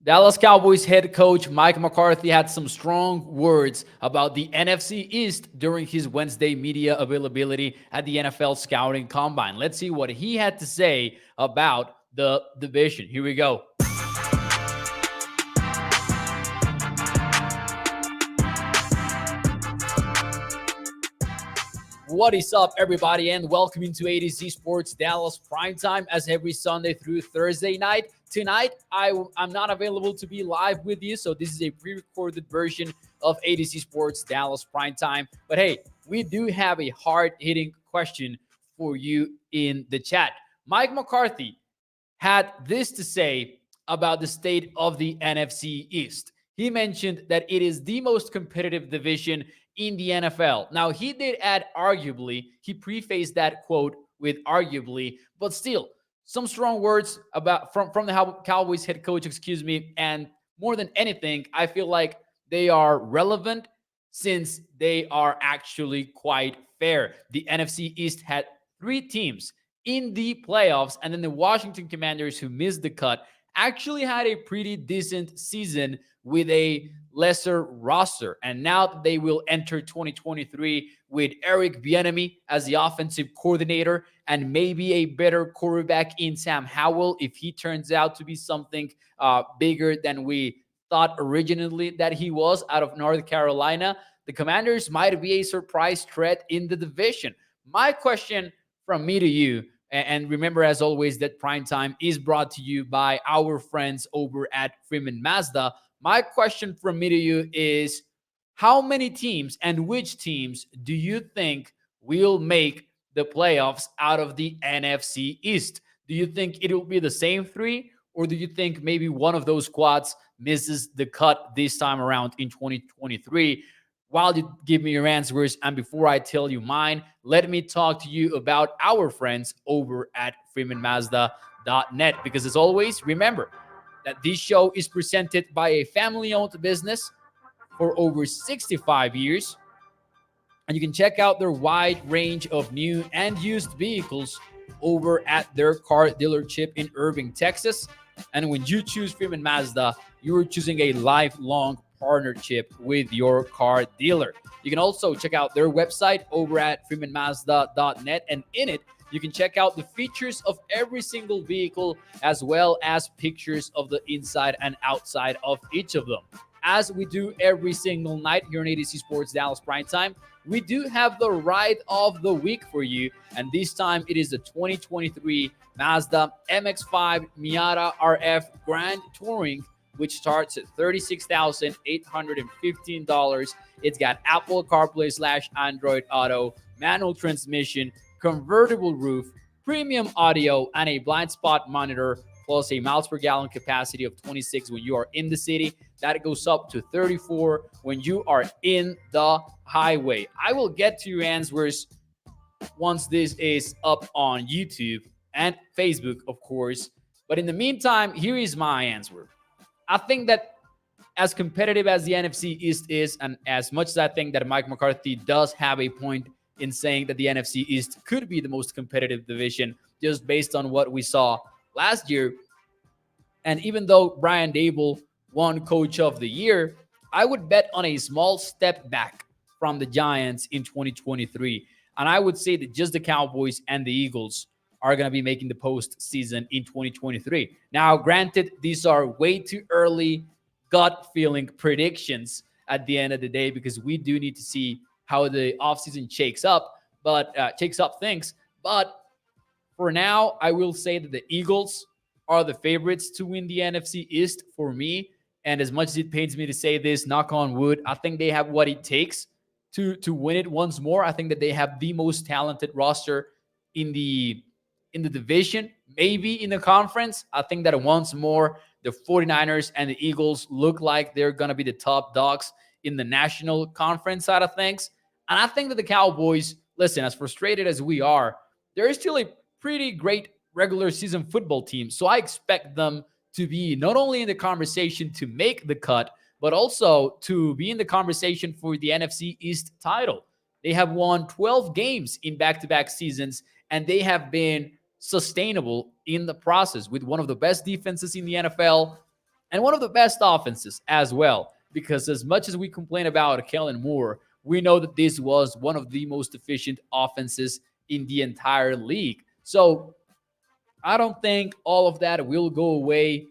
Dallas Cowboys head coach Mike McCarthy had some strong words about the NFC East during his Wednesday media availability at the NFL Scouting Combine. Let's see what he had to say about the division. Here we go. What is up, everybody, and welcome into ADC Sports Dallas Primetime as every Sunday through Thursday night. Tonight, I'm not available to be live with you, so this is a pre-recorded version of ADC Sports Dallas Primetime. But hey, we do have a hard-hitting question for you in the chat. Mike McCarthy had this to say about the state of the NFC East. He mentioned that it is the most competitive division in the NFL. Now, he did add arguably. He prefaced that quote with arguably, but still, some strong words about from the Cowboys head coach, and more than anything, I feel like they are relevant since they are actually quite fair. The NFC East had 3 teams in the playoffs, and then the Washington Commanders, who missed the cut, actually had a pretty decent season with a lesser roster. And now that they will enter 2023 with Eric Bieniemy as the offensive coordinator and maybe a better quarterback in Sam Howell, if he turns out to be something bigger than we thought originally that he was out of North Carolina, the Commanders might be a surprise threat in the division. My question from me to you, and remember, as always, that Primetime is brought to you by our friends over at Freeman Mazda. My question from me to you is, how many teams and which teams do you think will make the playoffs out of the NFC East? Do you think it will be the same 3, or do you think maybe one of those squads misses the cut this time around in 2023? While you give me your answers, and before I tell you mine, let me talk to you about our friends over at freemanmazda.net. Because as always, remember that this show is presented by a family-owned business for over 65 years. And you can check out their wide range of new and used vehicles over at their car dealership in Irving, Texas. And when you choose Freeman Mazda, you're choosing a lifelong partnership with your car dealer. You can also check out their website over at freemanmazda.net, and in it you can check out the features of every single vehicle as well as pictures of the inside and outside of each of them. As we do every single night here on ADC Sports Dallas Primetime, we do have the ride of the week for you, and this time it is the 2023 Mazda MX-5 Miata RF Grand Touring, which starts at $36,815. It's got Apple CarPlay / Android Auto, manual transmission, convertible roof, premium audio, and a blind spot monitor, plus a miles per gallon capacity of 26 when you are in the city. That goes up to 34 when you are in the highway. I will get to your answers once this is up on YouTube and Facebook, of course. But in the meantime, here is my answer. I think that as competitive as the NFC East is, and as much as I think that Mike McCarthy does have a point in saying that the NFC East could be the most competitive division just based on what we saw last year, and even though Brian Daboll won Coach of the Year, I would bet on a small step back from the Giants in 2023. And I would say that just the Cowboys and the Eagles are going to be making the postseason in 2023. Now, granted, these are way too early gut feeling predictions at the end of the day, because we do need to see how the offseason shakes up things. But for now, I will say that the Eagles are the favorites to win the NFC East for me. And as much as it pains me to say this, knock on wood, I think they have what it takes to win it once more. I think that they have the most talented roster in the division, maybe in the conference. I think that once more, the 49ers and the Eagles look like they're going to be the top dogs in the national conference side of things. And I think that the Cowboys, listen, as frustrated as we are, they're still a pretty great regular season football team. So I expect them to be not only in the conversation to make the cut, but also to be in the conversation for the NFC East title. They have won 12 games in back-to-back seasons, and they have been sustainable in the process with one of the best defenses in the NFL and one of the best offenses as well. Because as much as we complain about Kellen Moore, we know that this was one of the most efficient offenses in the entire league. So I don't think all of that will go away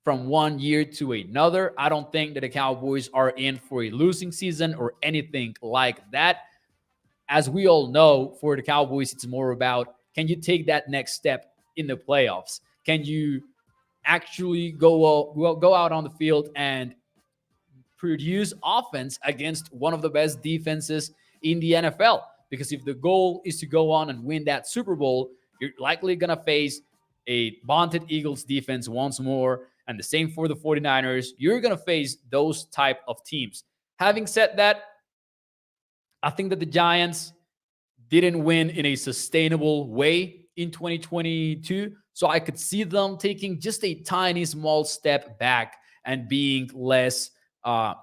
from one year to another. I don't think that the Cowboys are in for a losing season or anything like that. As we all know, for the Cowboys, it's more about, can you take that next step in the playoffs? Can you actually go out on the field and produce offense against one of the best defenses in the NFL? Because if the goal is to go on and win that Super Bowl, you're likely going to face a vaunted Eagles defense once more. And the same for the 49ers. You're going to face those type of teams. Having said that, I think that the Giants didn't win in a sustainable way in 2022. So I could see them taking just a tiny small step back and being less of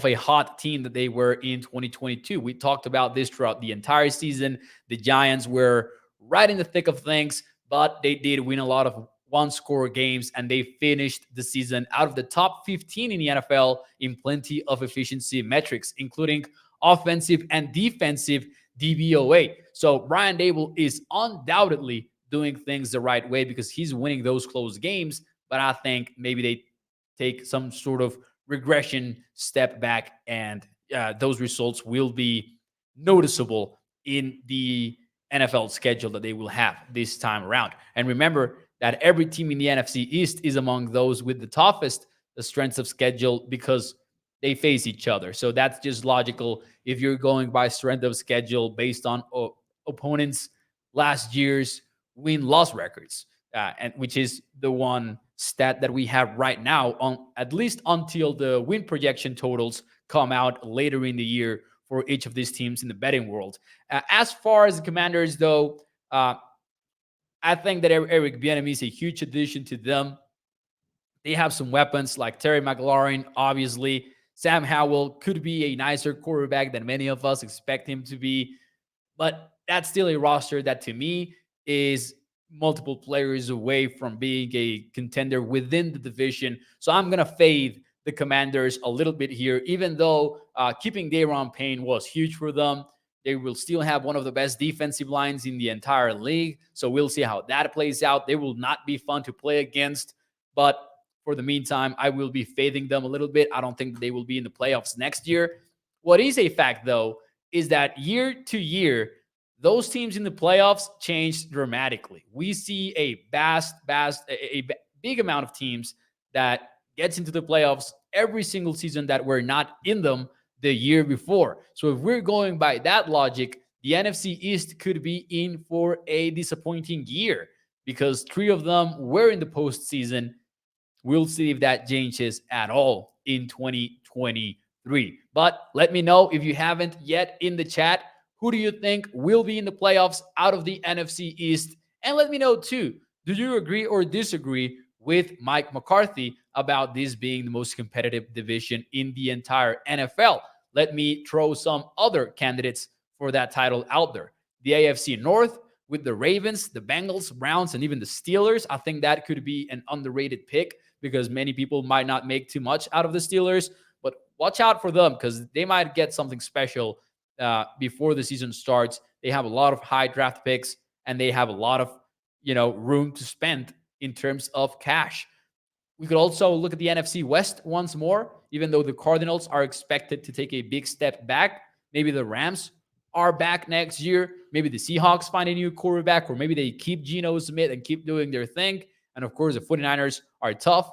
a hot team that they were in 2022. We talked about this throughout the entire season. The Giants were right in the thick of things, but they did win a lot of one-score games, and they finished the season out of the top 15 in the NFL in plenty of efficiency metrics, including offensive and defensive DVOA. So Brian Dable is undoubtedly doing things the right way because he's winning those close games, but I think maybe they take some sort of regression step back, and those results will be noticeable in the NFL schedule that they will have this time around. And remember that every team in the NFC East is among those with the toughest strengths of schedule because they face each other. So that's just logical if you're going by strength of schedule based on opponents' last year's win-loss records, and which is the one stat that we have right now, on at least until the win projection totals come out later in the year for each of these teams in the betting world. As far as the Commanders, though, I think that Eric Bieniemy is a huge addition to them. They have some weapons like Terry McLaurin, obviously. Sam Howell could be a nicer quarterback than many of us expect him to be, but that's still a roster that to me is multiple players away from being a contender within the division. So I'm going to fade the Commanders a little bit here, even though keeping Daron Payne was huge for them. They will still have one of the best defensive lines in the entire league. So we'll see how that plays out. They will not be fun to play against, but for the meantime, I will be fading them a little bit. I don't think they will be in the playoffs next year. What is a fact, though, is that year to year, those teams in the playoffs change dramatically. We see a big amount of teams that gets into the playoffs every single season that were not in them the year before. So if we're going by that logic, the NFC East could be in for a disappointing year because 3 of them were in the postseason. We'll see if that changes at all in 2023. But let me know if you haven't yet in the chat. Who do you think will be in the playoffs out of the NFC East? And let me know too, do you agree or disagree with Mike McCarthy about this being the most competitive division in the entire NFL? Let me throw some other candidates for that title out there. The AFC North with the Ravens, the Bengals, Browns, and even the Steelers. I think that could be an underrated pick because many people might not make too much out of the Steelers, but watch out for them because they might get something special before the season starts. They have a lot of high draft picks and they have a lot of, room to spend in terms of cash. We could also look at the NFC West once more, even though the Cardinals are expected to take a big step back. Maybe the Rams are back next year. Maybe the Seahawks find a new quarterback, or maybe they keep Geno Smith and keep doing their thing. And of course, the 49ers are tough.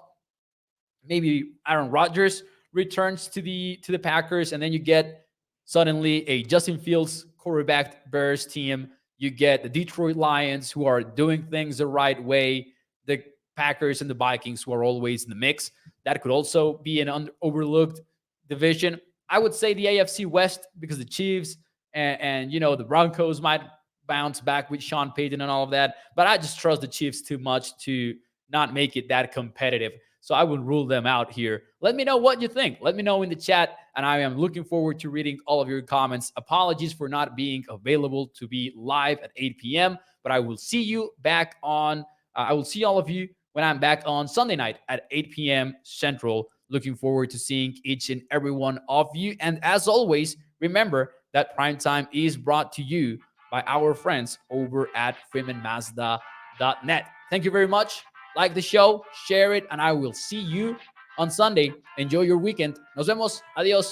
Maybe Aaron Rodgers returns to the Packers, and then you get suddenly a Justin Fields quarterbacked Bears team. You get the Detroit Lions, who are doing things the right way. The Packers and the Vikings, who are always in the mix. That could also be an overlooked division. I would say the AFC West, because the Chiefs and the Broncos might bounce back with Sean Payton and all of that. But I just trust the Chiefs too much to not make it that competitive. So I would rule them out here. Let me know what you think. Let me know in the chat. And I am looking forward to reading all of your comments. Apologies for not being available to be live at 8 p.m. But I will see you back on. I will see all of you when I'm back on Sunday night at 8 p.m. Central. Looking forward to seeing each and every one of you. And as always, remember that Primetime is brought to you by our friends over at freemanmazda.net. Thank you very much. Like the show, share it, and I will see you on Sunday. Enjoy your weekend. Nos vemos. Adios.